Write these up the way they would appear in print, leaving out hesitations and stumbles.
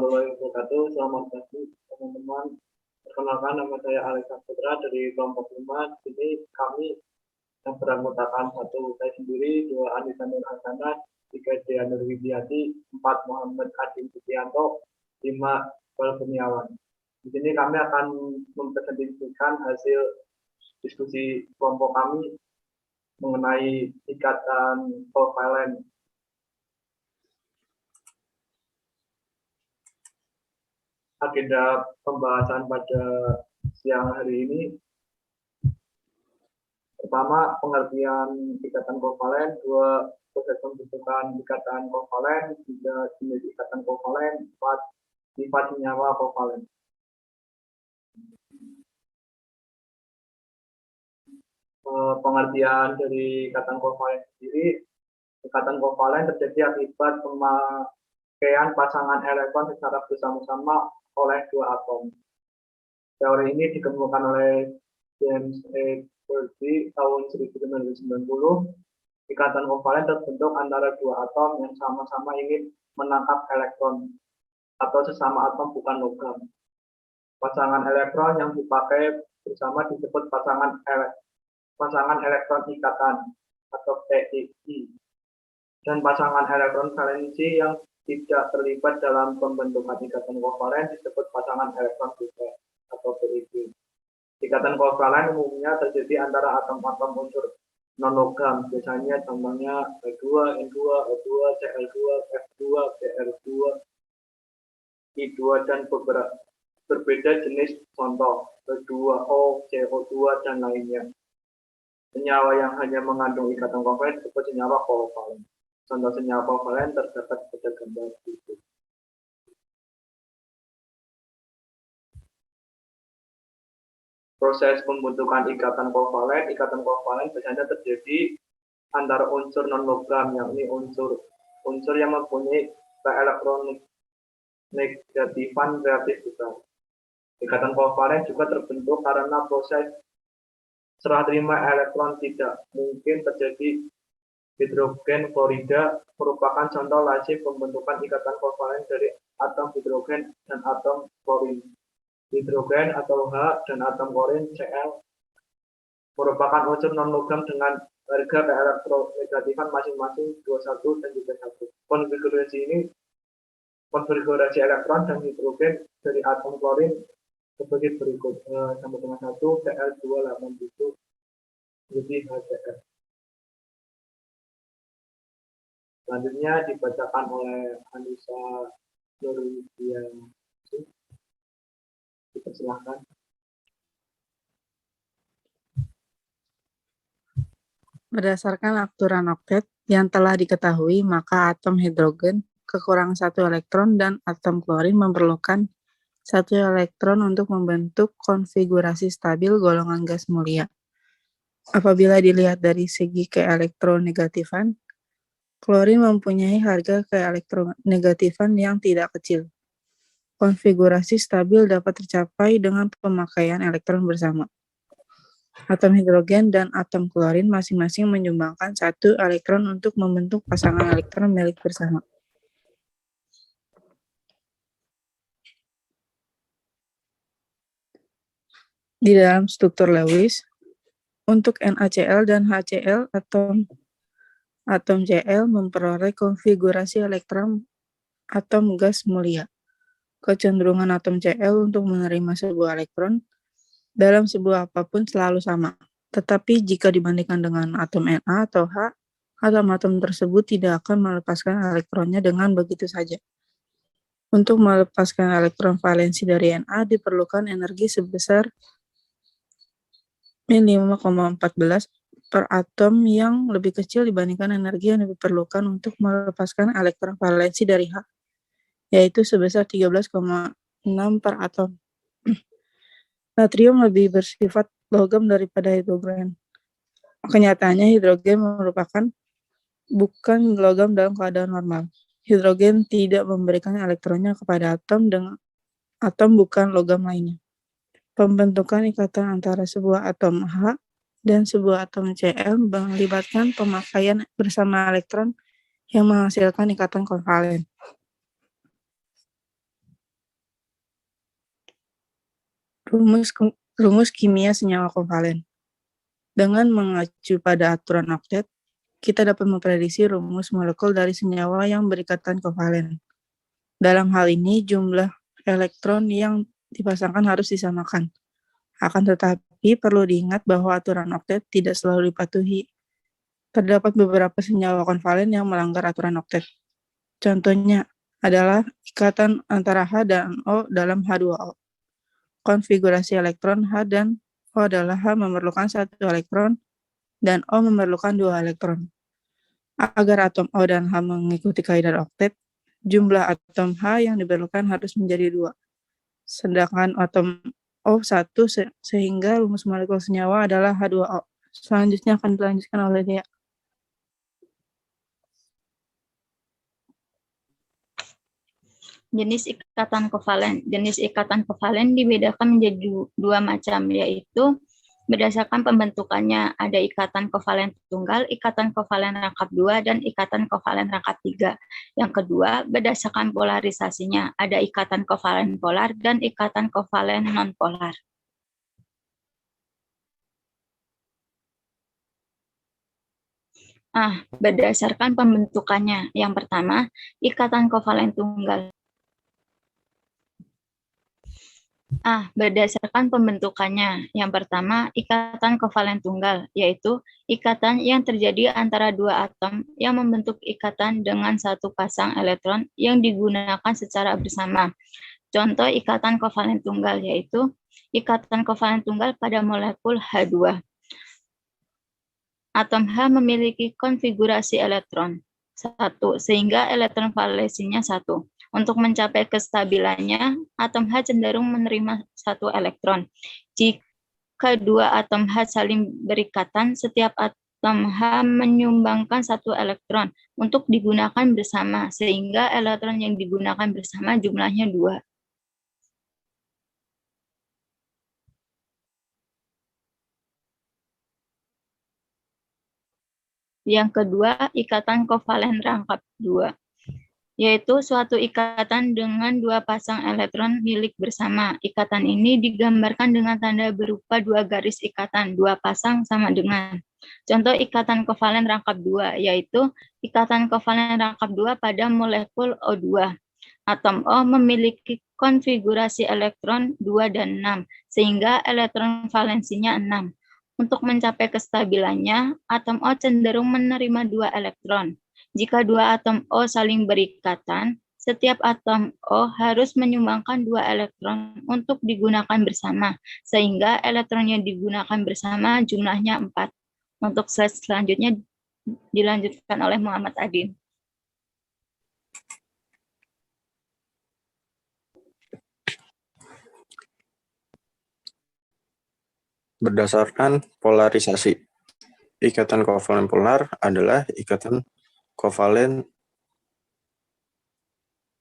warahmatullahi wabarakatuh. Selamat pagi teman-teman. Perkenalkan, nama saya Alex Putra dari kelompok 5. Ini kami yang beranggotakan 1 saya sendiri, 2 Anissa Nur Hasanah, 3 Dea Nur Widiati, 4 Muhammad Adin Sugianto, 5 Iqbal Kurniawan. Di sini kami akan mempresentasikan hasil diskusi kelompok kami mengenai ikatan kovalen. Agenda pembahasan pada siang hari ini, pertama, pengertian ikatan kovalen, 2, proses pembentukan ikatan kovalen, 3, jenis ikatan kovalen, 4, sifat senyawa kovalen. Pengertian dari ikatan kovalen sendiri, ikatan kovalen terjadi akibat pemakaian pasangan elektron secara bersama-sama oleh 2 atom. Teori ini dikemukakan oleh James A. Berkeley tahun 1990. Ikatan kovalen terbentuk antara 2 atom yang sama-sama ingin menangkap elektron atau sesama atom bukan logam. Pasangan elektron yang dipakai bersama disebut pasangan elektron ikatan atau PII, dan pasangan elektron valensi yang tidak terlibat dalam pembentukan ikatan kovalen disebut pasangan elektron bebas atau PIB. Ikatan kovalen umumnya terjadi antara atom-atom unsur non-logam, biasanya contohnya H2, N2, O2, Cl2, F2, Br2, I2, dan berbeda jenis, contoh H2O, CO2, dan lainnya. Senyawa yang hanya mengandung ikatan kovalen disebut senyawa kovalen. Contoh senyawa kovalen terdapat pada gambar itu. Proses pembentukan ikatan kovalen biasanya terjadi antara unsur non-logam, yakni unsur yang mempunyai keelektronegativan reaktif besar. Ikatan kovalen juga terbentuk karena proses serah terima elektron tidak mungkin terjadi. Hidrogen klorida merupakan contoh lazim pembentukan ikatan kovalen dari atom hidrogen dan atom klorin. Hidrogen atau H dan atom klorin Cl merupakan unsur non-logam dengan harga keelektronegativan masing-masing 21 dan 31. Konfigurasi elektron dan hidrogen dari atom klorin sebagai berikut: sama dengan 1 Cl287 jadi HCl. Selanjutnya dibacakan oleh Anissa Nur Widiati. Dipersilahkan. Berdasarkan aturan oktet yang telah diketahui, maka atom hidrogen kekurangan 1 elektron dan atom klorin memerlukan 1 elektron untuk membentuk konfigurasi stabil golongan gas mulia. Apabila dilihat dari segi keelektronegatifan, klorin mempunyai harga keelektronegatifan yang tidak kecil. Konfigurasi stabil dapat tercapai dengan pemakaian elektron bersama. Atom hidrogen dan atom klorin masing-masing menyumbangkan 1 elektron untuk membentuk pasangan elektron milik bersama. Di dalam struktur Lewis, untuk NaCl dan HCl, atom Cl memperoleh konfigurasi elektron atom gas mulia. Kecenderungan atom Cl untuk menerima sebuah elektron dalam sebuah apapun selalu sama. Tetapi jika dibandingkan dengan atom Na atau H, atom-atom tersebut tidak akan melepaskan elektronnya dengan begitu saja. Untuk melepaskan elektron valensi dari Na diperlukan energi sebesar min 5,14 per atom yang lebih kecil dibandingkan energi yang diperlukan untuk melepaskan elektron valensi dari H, yaitu sebesar 13,6 per atom. Natrium lebih bersifat logam daripada hidrogen. Kenyataannya hidrogen merupakan bukan logam dalam keadaan normal. Hidrogen tidak memberikan elektronnya kepada atom dengan atom bukan logam lainnya. Pembentukan ikatan antara sebuah atom H dan sebuah atom Cl melibatkan pemakaian bersama elektron yang menghasilkan ikatan kovalen. Rumus kimia senyawa kovalen. Dengan mengacu pada aturan oktet, kita dapat memprediksi rumus molekul dari senyawa yang berikatan kovalen. Dalam hal ini, jumlah elektron yang dipasangkan harus disamakan. Akan tetapi, perlu diingat bahwa aturan oktet tidak selalu dipatuhi. Terdapat beberapa senyawa konvalen yang melanggar aturan oktet. Contohnya adalah ikatan antara H dan O dalam H2O. Konfigurasi elektron H dan O adalah H memerlukan 1 elektron dan O memerlukan 2 elektron. Agar atom O dan H mengikuti kaidah oktet, jumlah atom H yang diperlukan harus menjadi 2. Sedangkan atom O 1 sehingga rumus molekul senyawa adalah H2O. Selanjutnya akan dilanjutkan oleh Dea. Jenis ikatan kovalen. Jenis ikatan kovalen dibedakan menjadi 2 macam, yaitu berdasarkan pembentukannya. Ada ikatan kovalen tunggal, ikatan kovalen rangkap 2, dan ikatan kovalen rangkap 3. Yang kedua, berdasarkan polarisasinya. Ada ikatan kovalen polar dan ikatan kovalen non-polar. Berdasarkan pembentukannya. Yang pertama, ikatan kovalen tunggal. Berdasarkan pembentukannya. Yang pertama, ikatan kovalen tunggal, yaitu ikatan yang terjadi antara 2 atom yang membentuk ikatan dengan 1 pasang elektron yang digunakan secara bersama. Contoh ikatan kovalen tunggal, yaitu ikatan kovalen tunggal pada molekul H2. Atom H memiliki konfigurasi elektron 1, sehingga elektron valensinya 1. Untuk mencapai kestabilannya, atom H cenderung menerima 1 elektron. Jika 2 atom H saling berikatan, setiap atom H menyumbangkan 1 elektron untuk digunakan bersama, sehingga elektron yang digunakan bersama jumlahnya 2. Yang kedua, ikatan kovalen rangkap 2. Yaitu suatu ikatan dengan 2 pasang elektron milik bersama. Ikatan ini digambarkan dengan tanda berupa 2 garis ikatan, 2 pasang sama dengan. Contoh ikatan kovalen rangkap 2, yaitu ikatan kovalen rangkap 2 pada molekul O2. Atom O memiliki konfigurasi elektron 2 dan 6, sehingga elektron valensinya 6. Untuk mencapai kestabilannya, atom O cenderung menerima 2 elektron. Jika 2 atom O saling berikatan, setiap atom O harus menyumbangkan 2 elektron untuk digunakan bersama, sehingga elektron yang digunakan bersama jumlahnya 4. Untuk slide selanjutnya dilanjutkan oleh Muhammad Adin. Berdasarkan polarisasi, ikatan kovalen polar adalah ikatan kovalen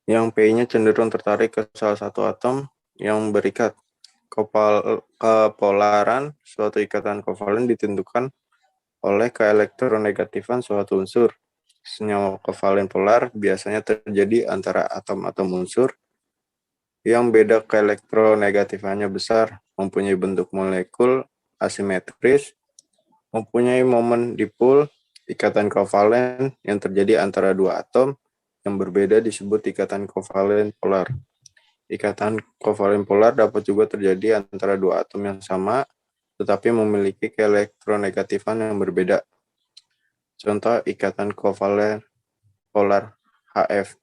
yang P-nya cenderung tertarik ke salah satu atom yang berikat. Kepolaran suatu ikatan kovalen ditentukan oleh keelektronegatifan suatu unsur. Senyawa kovalen polar biasanya terjadi antara atom-atom unsur yang beda keelektronegatifannya besar, mempunyai bentuk molekul asimetris, mempunyai momen dipol. Ikatan kovalen yang terjadi antara 2 atom yang berbeda disebut ikatan kovalen polar. Ikatan kovalen polar dapat juga terjadi antara 2 atom yang sama, tetapi memiliki keelektronegatifan yang berbeda. Contoh ikatan kovalen polar HF.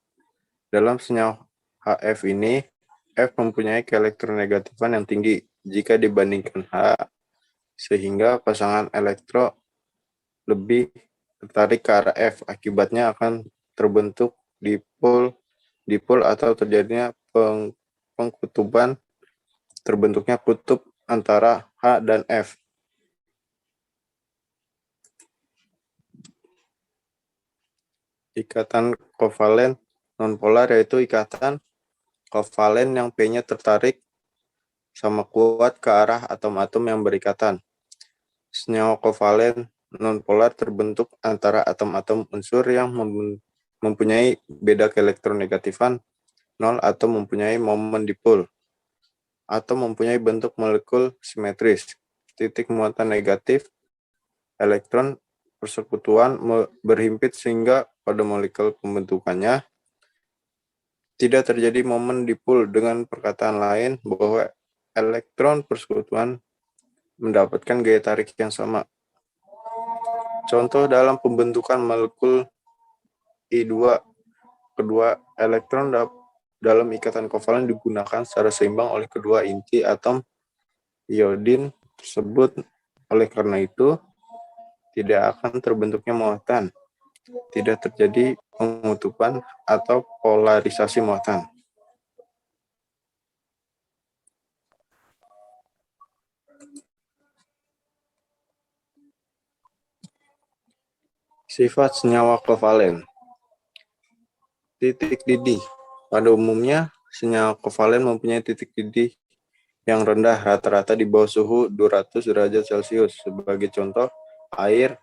Dalam senyawa HF ini, F mempunyai keelektronegatifan yang tinggi jika dibandingkan H, sehingga pasangan elektron lebih tertarik ke arah F. Akibatnya akan terbentuk dipol atau terjadinya pengkutuban, terbentuknya kutub antara H dan F. Ikatan kovalen nonpolar yaitu ikatan kovalen yang P-nya tertarik sama kuat ke arah atom-atom yang berikatan. Senyawa kovalen nonpolar terbentuk antara atom-atom unsur yang mempunyai beda keelektronegatifan 0 atau mempunyai momen dipol. atau mempunyai bentuk molekul simetris. Titik muatan negatif elektron persekutuan berhimpit sehingga pada molekul pembentukannya tidak terjadi momen dipol. Dengan perkataan lain bahwa elektron persekutuan mendapatkan gaya tarik yang sama. Contoh dalam pembentukan molekul I2, kedua elektron dalam ikatan kovalen digunakan secara seimbang oleh kedua inti atom iodin tersebut. Oleh karena itu, tidak akan terbentuknya muatan, tidak terjadi pengutupan atau polarisasi muatan. Sifat senyawa kovalen. Titik didih. Pada umumnya, senyawa kovalen mempunyai titik didih yang rendah, rata-rata di bawah suhu 200 derajat Celcius. Sebagai contoh, air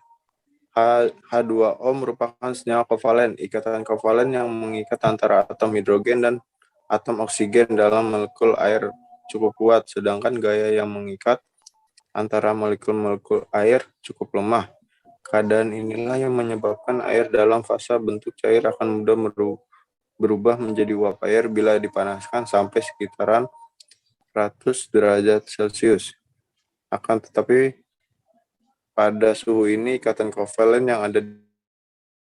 H2O merupakan senyawa kovalen. Ikatan kovalen yang mengikat antara atom hidrogen dan atom oksigen dalam molekul air cukup kuat, sedangkan gaya yang mengikat antara molekul-molekul air cukup lemah. Keadaan inilah yang menyebabkan air dalam fase bentuk cair akan mudah berubah menjadi uap air bila dipanaskan sampai sekitaran 100 derajat Celcius. Akan tetapi, pada suhu ini ikatan kovalen yang ada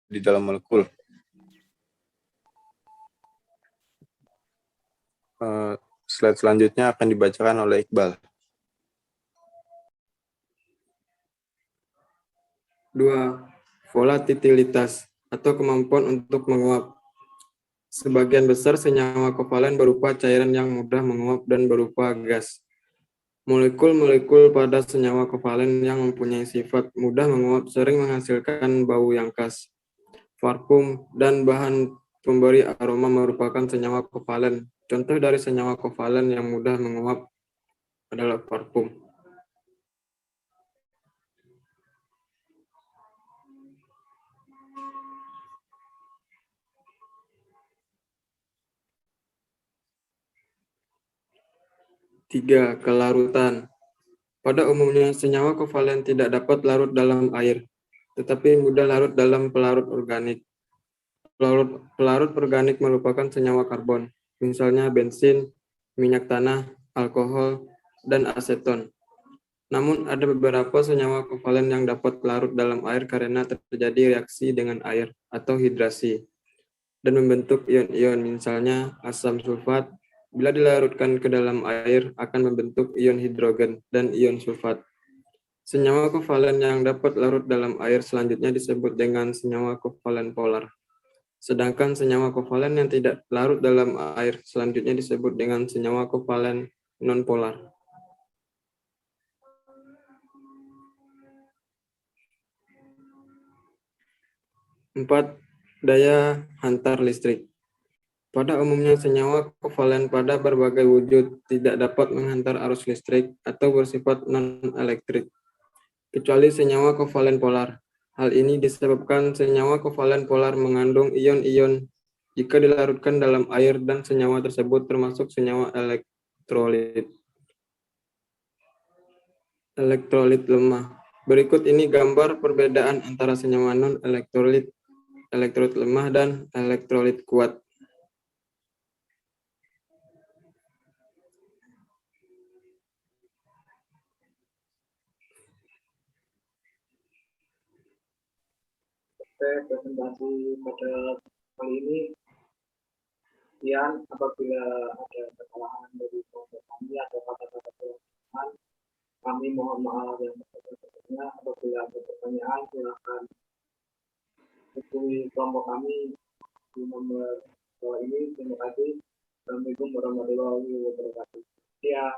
di dalam molekul slide selanjutnya akan dibacakan oleh Iqbal. 2. Volatilitas atau kemampuan untuk menguap. Sebagian besar senyawa kovalen berupa cairan yang mudah menguap dan berupa gas. Molekul-molekul pada senyawa kovalen yang mempunyai sifat mudah menguap sering menghasilkan bau yang khas. Parfum dan bahan pemberi aroma merupakan senyawa kovalen. Contoh dari senyawa kovalen yang mudah menguap adalah parfum. Tiga, kelarutan. Pada umumnya, senyawa kovalen tidak dapat larut dalam air, tetapi mudah larut dalam pelarut organik. Pelarut organik merupakan senyawa karbon, misalnya bensin, minyak tanah, alkohol, dan aseton. Namun, ada beberapa senyawa kovalen yang dapat larut dalam air karena terjadi reaksi dengan air atau hidrasi, dan membentuk ion-ion, misalnya asam sulfat. Bila dilarutkan ke dalam air, akan membentuk ion hidrogen dan ion sulfat. Senyawa kovalen yang dapat larut dalam air selanjutnya disebut dengan senyawa kovalen polar. Sedangkan senyawa kovalen yang tidak larut dalam air selanjutnya disebut dengan senyawa kovalen nonpolar. Empat, daya hantar listrik. Pada umumnya, senyawa kovalen pada berbagai wujud tidak dapat menghantar arus listrik atau bersifat non-elektrik, kecuali senyawa kovalen polar. Hal ini disebabkan senyawa kovalen polar mengandung ion-ion jika dilarutkan dalam air dan senyawa tersebut termasuk senyawa elektrolit lemah. Berikut ini gambar perbedaan antara senyawa non-elektrolit, elektrolit lemah, dan elektrolit kuat. Presentasi pada kali ini, kemudian apabila ada kesalahan dari kelompok kami atau kata-kata kelemahan, kami mohon maaf yang sebesar-besarnya. Apabila ada pertanyaan, silakan hubungi kelompok kami di nomor bawah ini. Terima kasih. Assalamualaikum warahmatullahi wabarakatuh. Ya.